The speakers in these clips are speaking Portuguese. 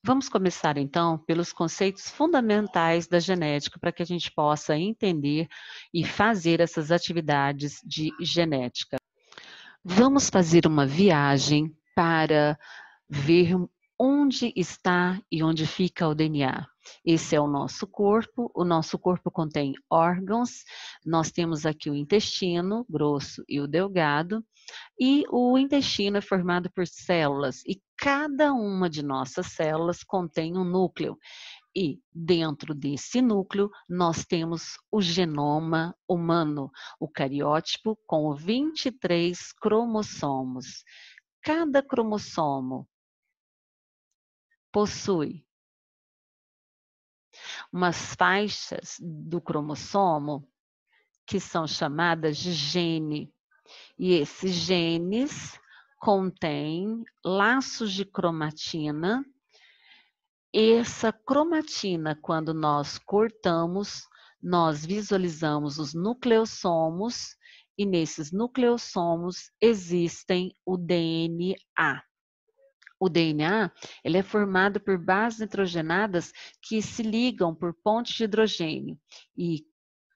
Vamos começar então pelos conceitos fundamentais da genética, para que a gente possa entender e fazer essas atividades de genética. Vamos fazer uma viagem para ver onde está e onde fica o DNA. Esse é o nosso corpo contém órgãos, nós temos aqui o intestino grosso e o delgado, e o intestino é formado por células, e cada uma de nossas células contém um núcleo. E dentro desse núcleo, nós temos o genoma humano, o cariótipo, com 23 cromossomos. Cada cromossomo possui umas faixas do cromossomo que são chamadas de gene. E esses genes contêm laços de cromatina. Essa cromatina, quando nós cortamos, nós visualizamos os nucleossomos e nesses nucleossomos existem o DNA. O DNA, ele é formado por bases nitrogenadas que se ligam por pontes de hidrogênio. E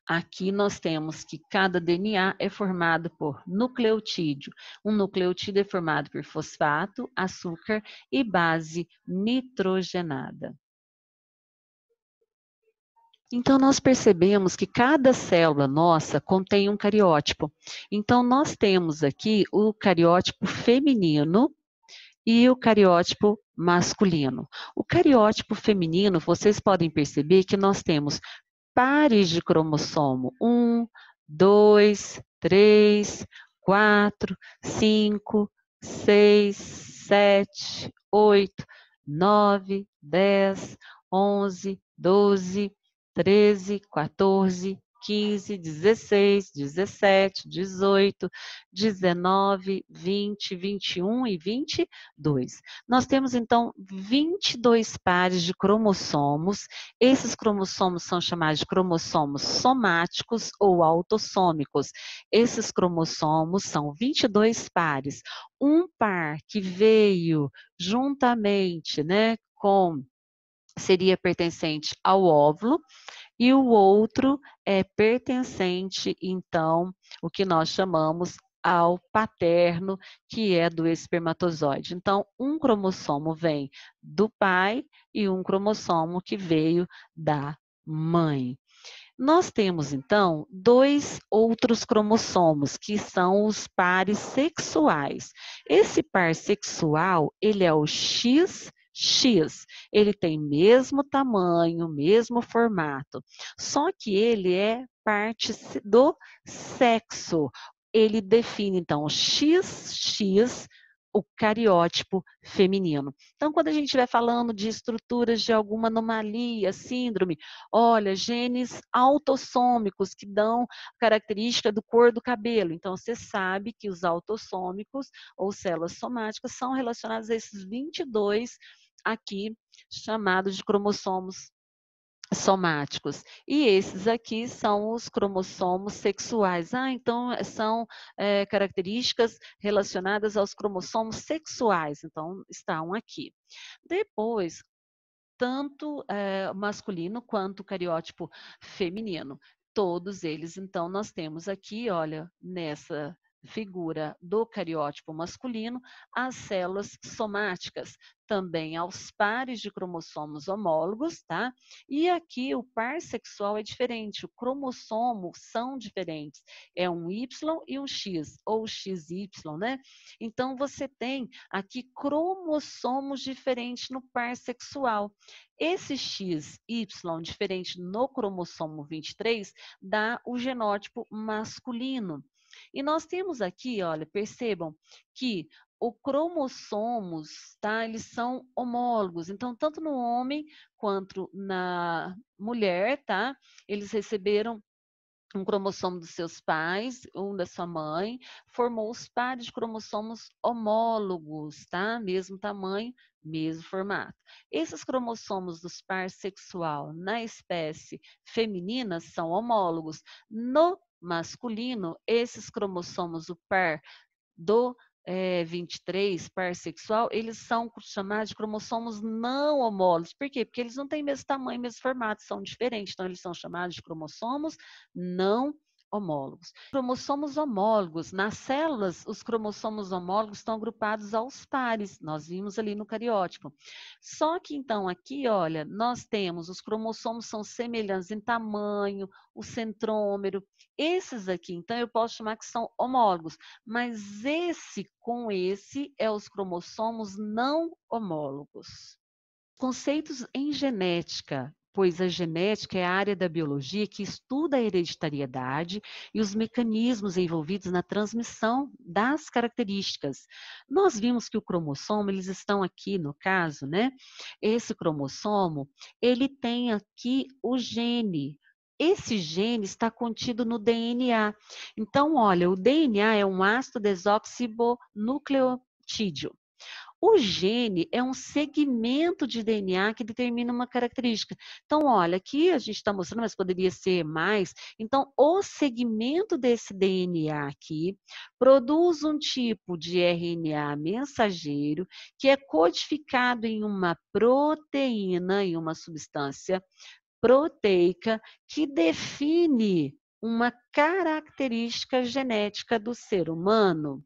aqui nós temos que cada DNA é formado por nucleotídeo. Um nucleotídeo é formado por fosfato, açúcar e base nitrogenada. Então, nós percebemos que cada célula nossa contém um cariótipo. Então, nós temos aqui o cariótipo feminino e o cariótipo masculino. O cariótipo feminino, vocês podem perceber que nós temos pares de cromossomo: 1, 2, 3, 4, 5, 6, 7, 8, 9, 10, 11, 12, 13, 14, 15, 16, 17, 18, 19, 20, 21 e 22. Nós temos, então, 22 pares de cromossomos. Esses cromossomos são chamados de cromossomos somáticos ou autossômicos. Esses cromossomos são 22 pares. Um par que veio juntamente, né, seria pertencente ao óvulo, e o outro é pertencente, então, o que nós chamamos ao paterno, que é do espermatozoide. Então, um cromossomo vem do pai e um cromossomo que veio da mãe. Nós temos, então, dois outros cromossomos, que são os pares sexuais. Esse par sexual, ele é o XX. Ele tem mesmo tamanho, mesmo formato, só que ele é parte do sexo. Ele define, então, o XX, o cariótipo feminino. Então, quando a gente estiver falando de estruturas de alguma anomalia, síndrome, olha, genes autossômicos que dão característica do cor do cabelo. Então, você sabe que os autossômicos ou células somáticas são relacionadas a esses 22 aqui, chamados de cromossomos somáticos. E esses aqui são os cromossomos sexuais. Então são características relacionadas aos cromossomos sexuais. Então, estão aqui. Depois, tanto masculino quanto cariótipo feminino. Todos eles, então, nós temos aqui, olha, nessa figura do cariótipo masculino, as células somáticas, também aos pares de cromossomos homólogos, tá? E aqui o par sexual é diferente, o cromossomo são diferentes, é um Y e um X, ou XY, né? Então, você tem aqui cromossomos diferentes no par sexual. Esse XY diferente no cromossomo 23 dá o genótipo masculino. E nós temos aqui, olha, percebam que os cromossomos, tá? Eles são homólogos. Então, tanto no homem quanto na mulher, tá? Eles receberam um cromossomo dos seus pais, um da sua mãe, formou os pares de cromossomos homólogos, tá? Mesmo tamanho, mesmo formato. Esses cromossomos dos par sexual na espécie feminina são homólogos. No masculino, esses cromossomos, o par do 23, par sexual, eles são chamados de cromossomos não homólogos. Por quê? Porque eles não têm mesmo tamanho, mesmo formato, são diferentes. Então, eles são chamados de cromossomos não homólogos. Cromossomos homólogos. Nas células, os cromossomos homólogos estão agrupados aos pares. Nós vimos ali no cariótipo. Só que, então, aqui, olha, nós temos os cromossomos são semelhantes em tamanho, o centrômero. Esses aqui, então, eu posso chamar que são homólogos. Mas esse com esse é os cromossomos não homólogos. Conceitos em genética, pois a genética é a área da biologia que estuda a hereditariedade e os mecanismos envolvidos na transmissão das características. Nós vimos que o cromossomo, eles estão aqui no caso, né? Esse cromossomo, ele tem aqui o gene. Esse gene está contido no DNA. Então, olha, o DNA é um ácido desoxibonucleotídeo. O gene é um segmento de DNA que determina uma característica. Então, olha, aqui a gente está mostrando, mas poderia ser mais. Então, o segmento desse DNA aqui produz um tipo de RNA mensageiro que é codificado em uma proteína, em uma substância proteica que define uma característica genética do ser humano.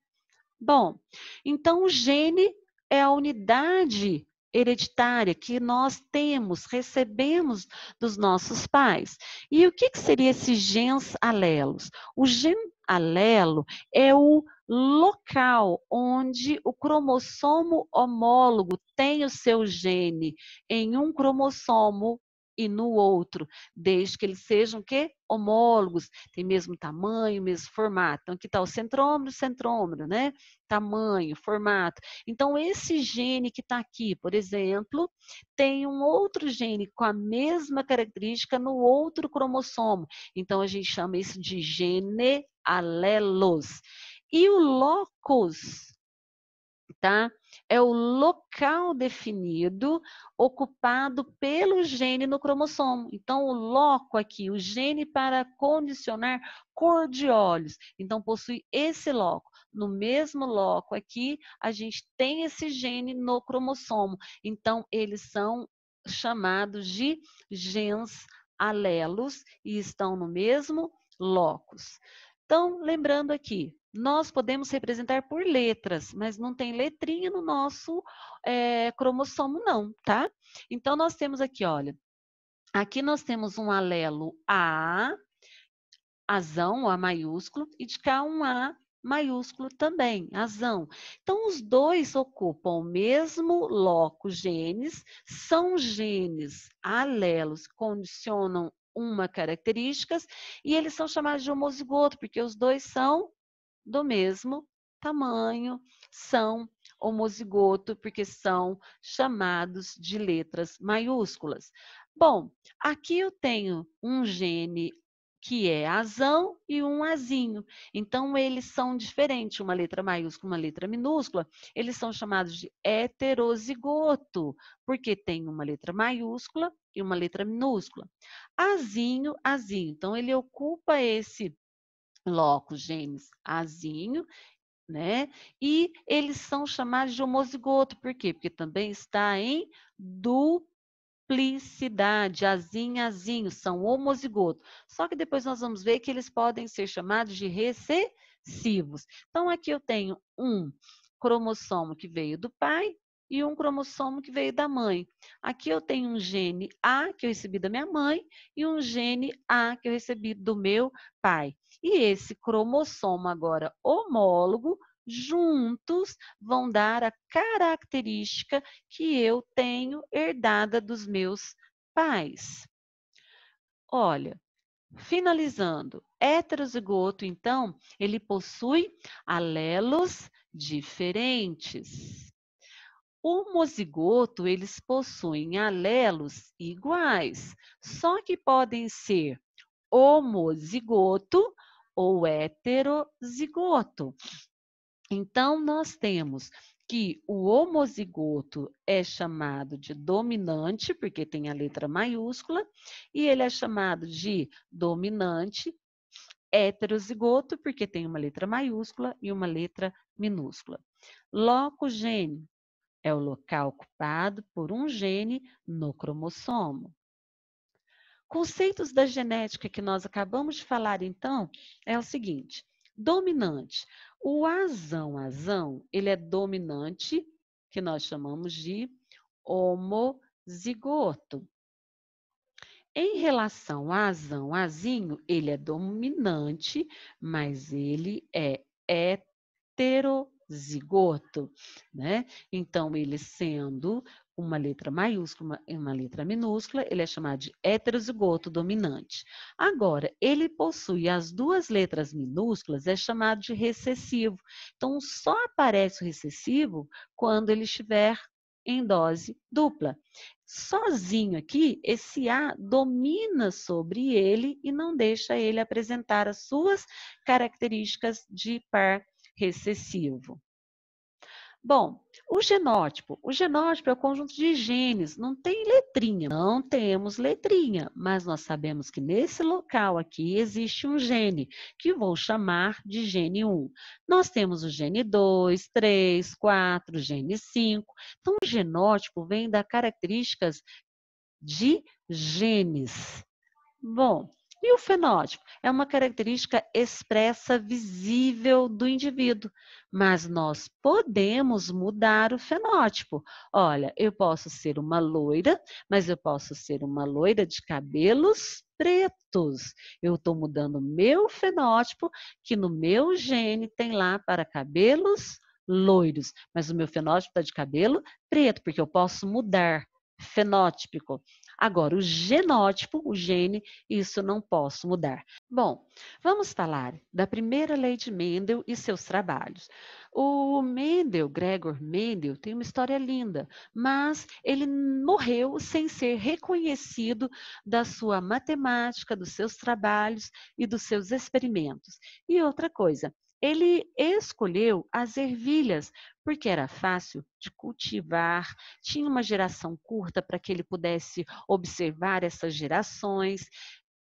Bom, então o gene é a unidade hereditária que nós temos, recebemos dos nossos pais. E o que seria esses genes alelos? O gene alelo é o local onde o cromossomo homólogo tem o seu gene em um cromossomo e no outro, desde que eles sejam que homólogos, tem mesmo tamanho, mesmo formato. Então aqui está o centrômero, né? Tamanho, formato. Então, esse gene que está aqui, por exemplo, tem um outro gene com a mesma característica no outro cromossomo. Então, a gente chama isso de gene alelos. E o locus, tá? É o local definido ocupado pelo gene no cromossomo. Então, o loco aqui, o gene para condicionar cor de olhos. Então, possui esse loco. No mesmo loco aqui, a gente tem esse gene no cromossomo. Então, eles são chamados de genes alelos e estão no mesmo locus. Então, lembrando aqui, nós podemos representar por letras, mas não tem letrinha no nosso cromossomo, não, tá? Então, nós temos aqui, olha, aqui nós temos um alelo A, azão, A maiúsculo, e de cá um A maiúsculo também, azão. Então, os dois ocupam o mesmo loco genes, são genes alelos, condicionam uma características, e eles são chamados de homozigoto, porque os dois são do mesmo tamanho, são homozigoto, porque são chamados de letras maiúsculas. Bom, aqui eu tenho um gene que é azão e um azinho. Então, eles são diferentes, uma letra maiúscula, uma letra minúscula, eles são chamados de heterozigoto, porque tem uma letra maiúscula e uma letra minúscula. Azinho, azinho. Então, ele ocupa esse locus genes azinho, né? E eles são chamados de homozigoto, por quê? Porque também está em duplicidade, azinho, azinho, são homozigoto. Só que depois nós vamos ver que eles podem ser chamados de recessivos. Então, aqui eu tenho um cromossomo que veio do pai e um cromossomo que veio da mãe. Aqui eu tenho um gene A que eu recebi da minha mãe e um gene A que eu recebi do meu pai. E esse cromossomo agora homólogo, juntos, vão dar a característica que eu tenho herdada dos meus pais. Olha, finalizando, heterozigoto, então, ele possui alelos diferentes. O homozigoto, eles possuem alelos iguais, só que podem ser homozigoto ou heterozigoto. Então, nós temos que o homozigoto é chamado de dominante, porque tem a letra maiúscula, e ele é chamado de dominante heterozigoto, porque tem uma letra maiúscula e uma letra minúscula. Locogênio é o local ocupado por um gene no cromossomo. Conceitos da genética que nós acabamos de falar, então, é o seguinte: dominante. O azão, ele é dominante, que nós chamamos de homozigoto. Em relação a azão, azinho, ele é dominante, mas ele é heterozigoto, né? Então, ele sendo uma letra maiúscula e uma letra minúscula, ele é chamado de heterozigoto dominante. Agora, ele possui as duas letras minúsculas, é chamado de recessivo. Então, só aparece o recessivo quando ele estiver em dose dupla. Sozinho aqui, esse A domina sobre ele e não deixa ele apresentar as suas características de par recessivo. Bom, o genótipo é o conjunto de genes, não tem letrinha, não temos letrinha, mas nós sabemos que nesse local aqui existe um gene, que vou chamar de gene 1. Nós temos o gene 2, 3, 4, gene 5. Então, o genótipo vem das características de genes. Bom, e o fenótipo? É uma característica expressa visível do indivíduo, mas nós podemos mudar o fenótipo. Olha, eu posso ser uma loira, mas eu posso ser uma loira de cabelos pretos. Eu estou mudando o meu fenótipo, que no meu gene tem lá para cabelos loiros, mas o meu fenótipo está de cabelo preto, porque eu posso mudar fenótipo. Agora, o genótipo, o gene, isso não posso mudar. Bom, vamos falar da primeira lei de Mendel e seus trabalhos. O Mendel, Gregor Mendel, tem uma história linda, mas ele morreu sem ser reconhecido da sua matemática, dos seus trabalhos e dos seus experimentos. E outra coisa, ele escolheu as ervilhas porque era fácil de cultivar, tinha uma geração curta para que ele pudesse observar essas gerações,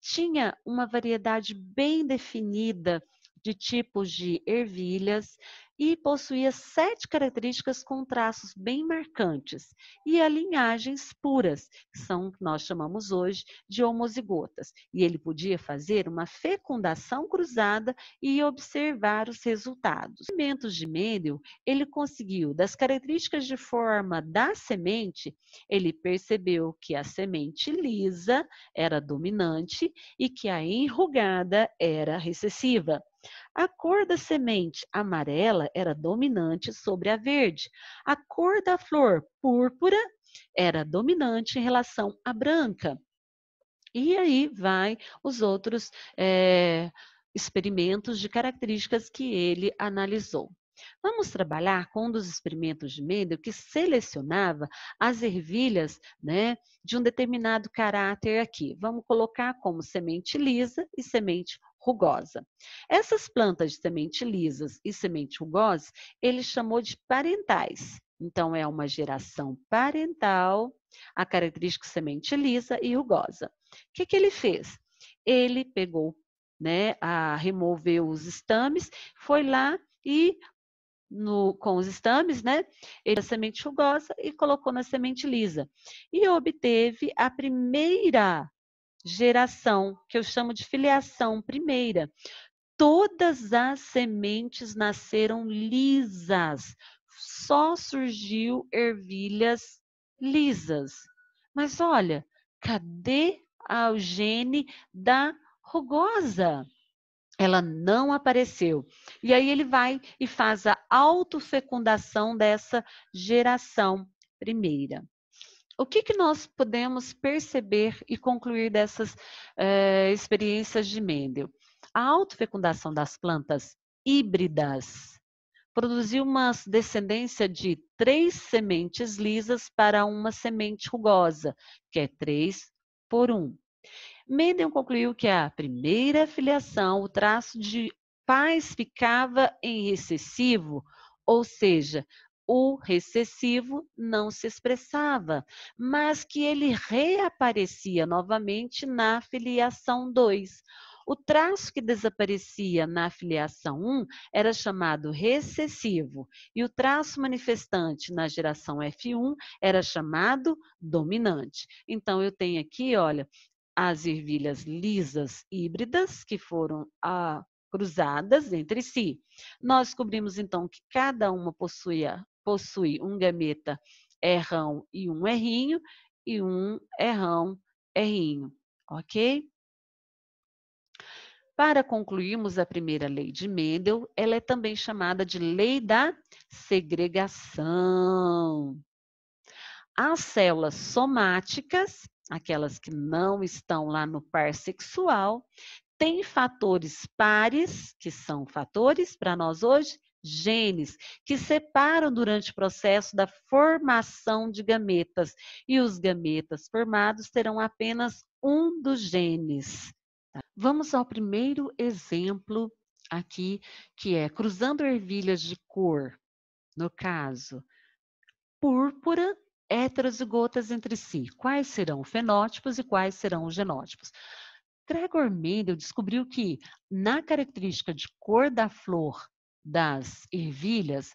tinha uma variedade bem definida de tipos de ervilhas e possuía 7 características com traços bem marcantes e alinhagens puras, que são que nós chamamos hoje de homozigotas. E ele podia fazer uma fecundação cruzada e observar os resultados. Os experimentos de Mendel, ele conseguiu, das características de forma da semente, ele percebeu que a semente lisa era dominante e que a enrugada era recessiva. A cor da semente amarela era dominante sobre a verde. A cor da flor púrpura era dominante em relação à branca. E aí vai os outros experimentos de características que ele analisou. Vamos trabalhar com um dos experimentos de Mendel que selecionava as ervilhas, né, de um determinado caráter aqui. Vamos colocar como semente lisa e semente rugosa. Essas plantas de semente lisas e semente rugosa, ele chamou de parentais. Então, é uma geração parental, a característica semente lisa e rugosa. O que ele fez? Ele pegou, né, removeu os estames, foi lá e com os estames, né? Ele a semente rugosa e colocou na semente lisa. E obteve a primeira geração, que eu chamo de filiação primeira. Todas as sementes nasceram lisas. Só surgiu ervilhas lisas. Mas olha, cadê o gene da rugosa? Ela não apareceu. E aí ele vai e faz a autofecundação dessa geração primeira. O que nós podemos perceber e concluir dessas experiências de Mendel? A autofecundação das plantas híbridas produziu uma descendência de 3 sementes lisas para uma semente rugosa, que é 3 por 1. Mendel concluiu que a primeira filiação, o traço de pais ficava em recessivo, ou seja, o recessivo não se expressava, mas que ele reaparecia novamente na filiação 2. O traço que desaparecia na filiação 1 era chamado recessivo, e o traço manifestante na geração F1 era chamado dominante. Então, eu tenho aqui, olha, as ervilhas lisas híbridas, que foram cruzadas entre si. Nós descobrimos, então, que cada uma possui um gameta errão e um errinho, e um errão errinho, ok? Para concluirmos a primeira lei de Mendel, ela é também chamada de lei da segregação. As células somáticas, aquelas que não estão lá no par sexual, têm fatores pares, que são fatores para nós hoje, genes, que separam durante o processo da formação de gametas. E os gametas formados terão apenas um dos genes. Vamos ao primeiro exemplo aqui, que é cruzando ervilhas de cor, no caso, púrpura, heterozigotas entre si. Quais serão fenótipos e quais serão os genótipos? Gregor Mendel descobriu que, na característica de cor da flor das ervilhas,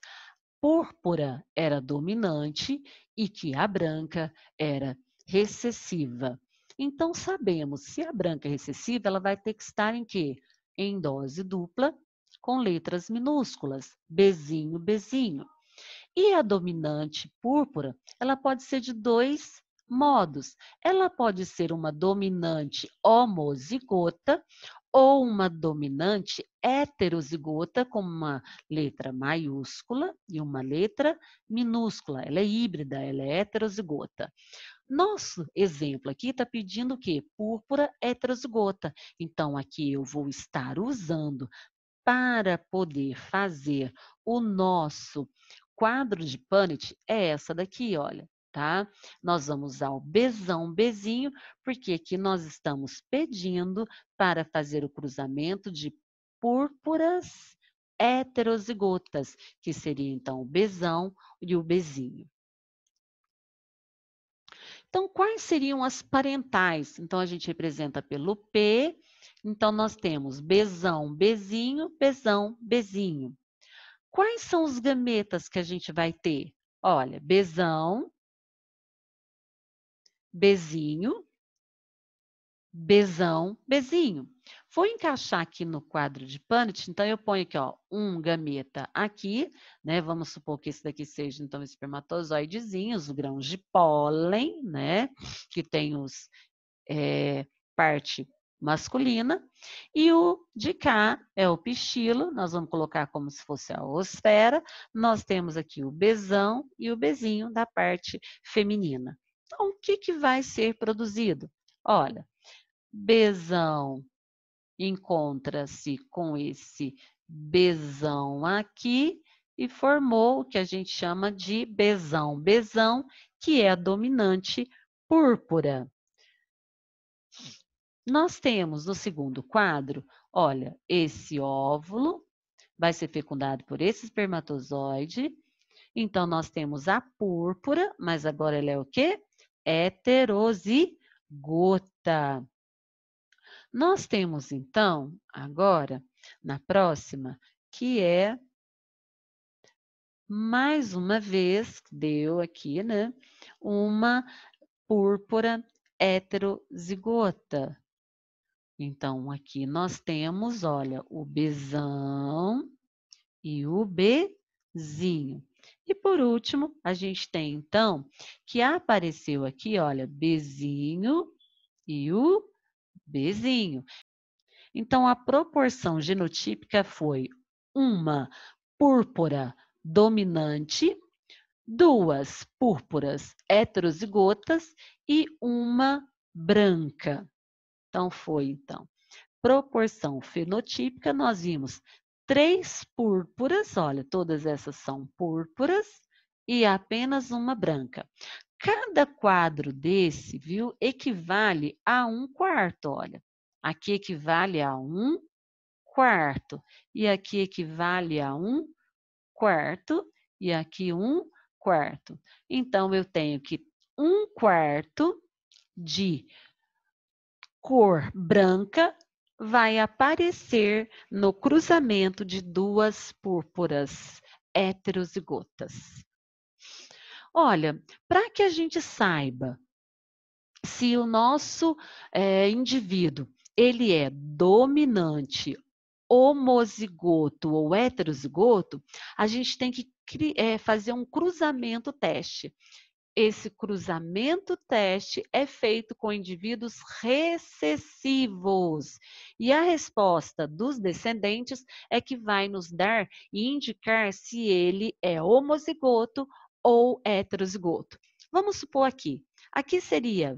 púrpura era dominante e que a branca era recessiva. Então, sabemos, se a branca é recessiva, ela vai ter que estar em quê? Em dose dupla, com letras minúsculas, Bzinho, Bzinho. E a dominante púrpura, ela pode ser de dois modos. Ela pode ser uma dominante homozigota ou uma dominante heterozigota com uma letra maiúscula e uma letra minúscula. Ela é híbrida, ela é heterozigota. Nosso exemplo aqui está pedindo o quê? Púrpura heterozigota. Então, aqui eu vou estar usando para poder fazer o nosso quadro de Punnett é essa daqui, olha, tá? Nós vamos usar o Bzão, Bzinho, porque aqui nós estamos pedindo para fazer o cruzamento de púrpuras heterozigotas, que seria então o Bzão e o Bzinho. Então, quais seriam as parentais? Então, a gente representa pelo P. Então, nós temos Bzão, Bzinho, Bzão, Bzinho. Quais são os gametas que a gente vai ter? Olha, Bzão, Bzinho, Bzão, Bzinho. Vou encaixar aqui no quadro de Punnett, então eu ponho aqui, ó, um gameta aqui, né? Vamos supor que esse daqui seja, então, espermatozoidezinhos, os grãos de pólen, né? Que tem os parte masculina, e o de cá é o pistilo, nós vamos colocar como se fosse a oosfera, nós temos aqui o Bzão e o Bzinho da parte feminina. Então, o que vai ser produzido? Olha, Bzão encontra-se com esse Bzão aqui e formou o que a gente chama de Bzão. Bzão, que é a dominante púrpura. Nós temos no segundo quadro, olha, esse óvulo vai ser fecundado por esse espermatozoide. Então, nós temos a púrpura, mas agora ela é o quê? Heterozigota. Nós temos, então, agora, na próxima, que é, mais uma vez, deu aqui, né? Uma púrpura heterozigota. Então, aqui nós temos, olha, o Bzão e o Bzinho. E por último, a gente tem, então, que apareceu aqui, olha, Bzinho e o Bzinho. Então, a proporção genotípica foi uma púrpura dominante, duas púrpuras heterozigotas e uma branca. Então, proporção fenotípica, nós vimos 3 púrpuras, olha, todas essas são púrpuras e apenas uma branca. Cada quadro desse, viu, equivale a 1/4, olha. Aqui equivale a 1/4 e aqui equivale a 1/4 e aqui 1/4. Então, eu tenho que 1/4 de cor branca vai aparecer no cruzamento de duas púrpuras heterozigotas. Olha, para que a gente saiba se o nosso indivíduo ele é dominante, homozigoto ou heterozigoto, a gente tem que fazer um cruzamento teste. Esse cruzamento teste é feito com indivíduos recessivos. E a resposta dos descendentes é que vai nos dar e indicar se ele é homozigoto ou heterozigoto. Vamos supor aqui. Aqui seria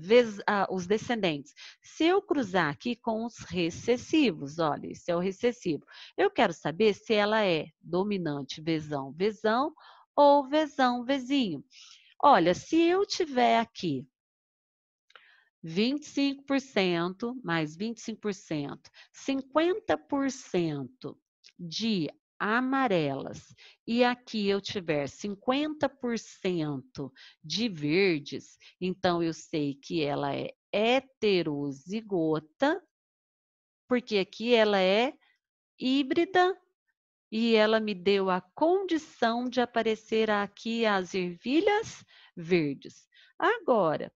os descendentes. Se eu cruzar aqui com os recessivos, olha, esse é o recessivo. Eu quero saber se ela é dominante vezão, vezão ou vezão, vezinho. Olha, se eu tiver aqui 25% mais 25%, 50% de amarelas e aqui eu tiver 50% de verdes, então eu sei que ela é heterozigota, porque aqui ela é híbrida e ela me deu a condição de aparecer aqui as ervilhas verdes. Agora,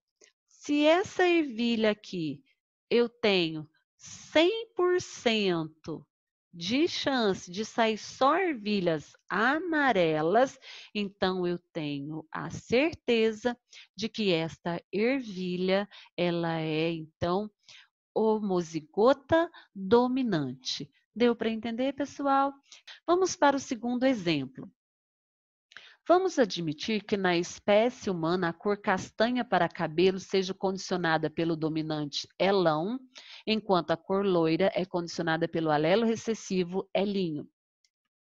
se essa ervilha aqui eu tenho 100% de chance de sair só ervilhas amarelas, então eu tenho a certeza de que esta ervilha ela é então homozigota dominante. Deu para entender, pessoal? Vamos para o segundo exemplo. Vamos admitir que na espécie humana a cor castanha para cabelo seja condicionada pelo dominante elão, enquanto a cor loira é condicionada pelo alelo recessivo elinho.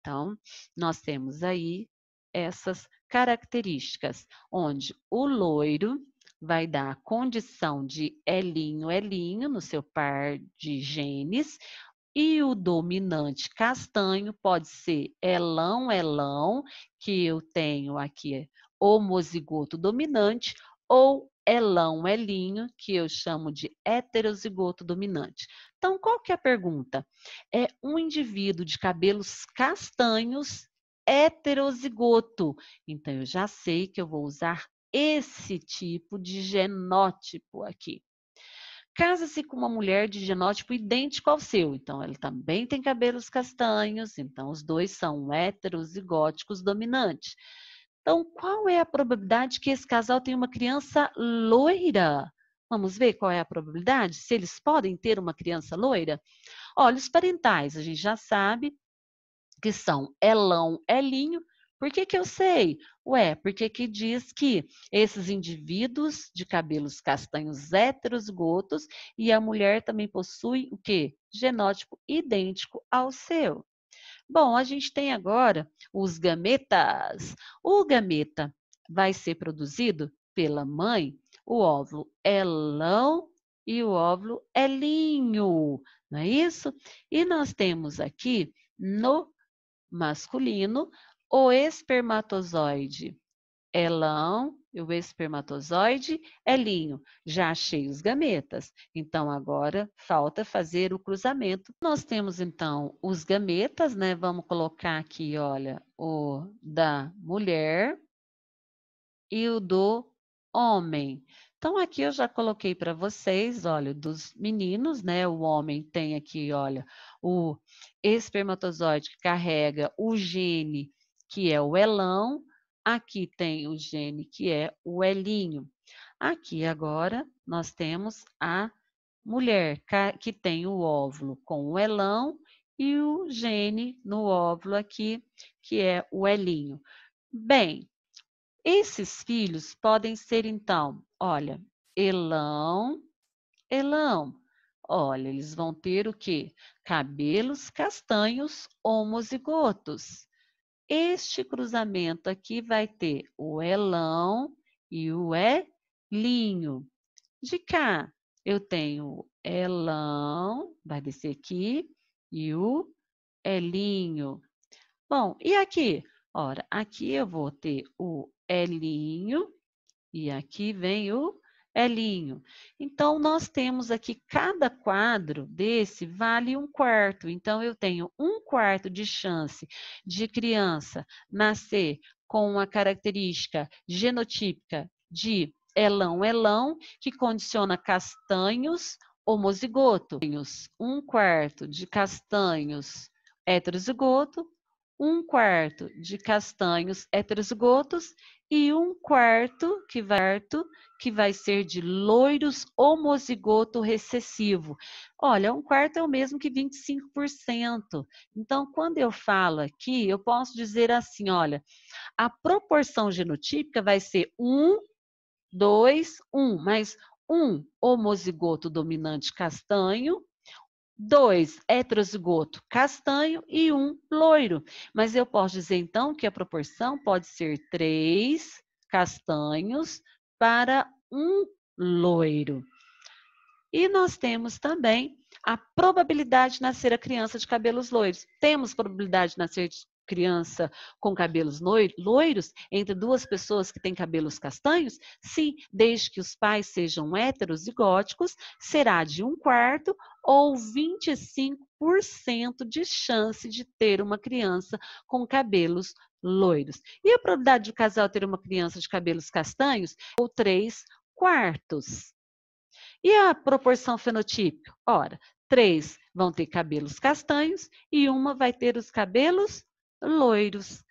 Então, nós temos aí essas características, onde o loiro vai dar a condição de elinho, elinho no seu par de genes, e o dominante castanho pode ser elão, elão, que eu tenho aqui homozigoto dominante, ou elão, elinho, que eu chamo de heterozigoto dominante. Então, qual que é a pergunta? É um indivíduo de cabelos castanhos heterozigoto. Então, eu já sei que eu vou usar esse tipo de genótipo aqui. Casa-se com uma mulher de genótipo idêntico ao seu, então ela também tem cabelos castanhos, então os dois são heterozigóticos dominantes. Então, qual é a probabilidade que esse casal tenha uma criança loira? Vamos ver qual é a probabilidade? Se eles podem ter uma criança loira? Olha, os parentais, a gente já sabe que são elão, elinho. Por que que eu sei? Ué, porque que diz que esses indivíduos de cabelos castanhos heterozigotos e a mulher também possui o quê? Genótipo idêntico ao seu. Bom, a gente tem agora os gametas. O gameta vai ser produzido pela mãe, o óvulo elão e o óvulo elinho, não é isso? E nós temos aqui no masculino, o espermatozoide elão e o espermatozoide elinho. Já achei os gametas. Então, agora falta fazer o cruzamento. Nós temos, então, os gametas, né? Vamos colocar aqui, olha, o da mulher e o do homem. Então, aqui eu já coloquei para vocês, olha, dos meninos, né? O homem tem aqui, olha, o espermatozoide que carrega o gene que é o elão, aqui tem o gene que é o elinho. Aqui agora nós temos a mulher que tem o óvulo com o elão e o gene no óvulo aqui, que é o elinho. Bem, esses filhos podem ser, então, olha, elão, elão. Olha, eles vão ter o quê? Cabelos castanhos homozigotos. Este cruzamento aqui vai ter o elão e o elinho. De cá, eu tenho o elão, vai descer aqui, e o elinho. Bom, e aqui? Ora, aqui eu vou ter o elinho e aqui vem o Elinho. Então, nós temos aqui, cada quadro desse vale 1/4. Então, eu tenho 1/4 de chance de criança nascer com uma característica genotípica de elão-elão, que condiciona castanhos homozigoto. 1/4 de castanhos heterozigoto, 1/4 de castanhos heterozigotos e 1/4 que vai ser de loiros homozigoto recessivo. Olha, 1/4 é o mesmo que 25%. Então, quando eu falo aqui, eu posso dizer assim, olha, a proporção genotípica vai ser 1, 2, 1, mas 1 homozigoto dominante castanho, 2 heterozigoto castanho e 1 loiro. Mas eu posso dizer, então, que a proporção pode ser 3 castanhos para 1 loiro. E nós temos também a probabilidade de nascer a criança de cabelos loiros. Temos probabilidade de nascer criança com cabelos loiros entre duas pessoas que têm cabelos castanhos? Sim, desde que os pais sejam heterozigóticos, será de 1/4 ou 25% de chance de ter uma criança com cabelos loiros. E a probabilidade de o casal ter uma criança de cabelos castanhos? Ou 3/4. E a proporção fenotípica? Ora, 3 vão ter cabelos castanhos e uma vai ter os cabelos loiros.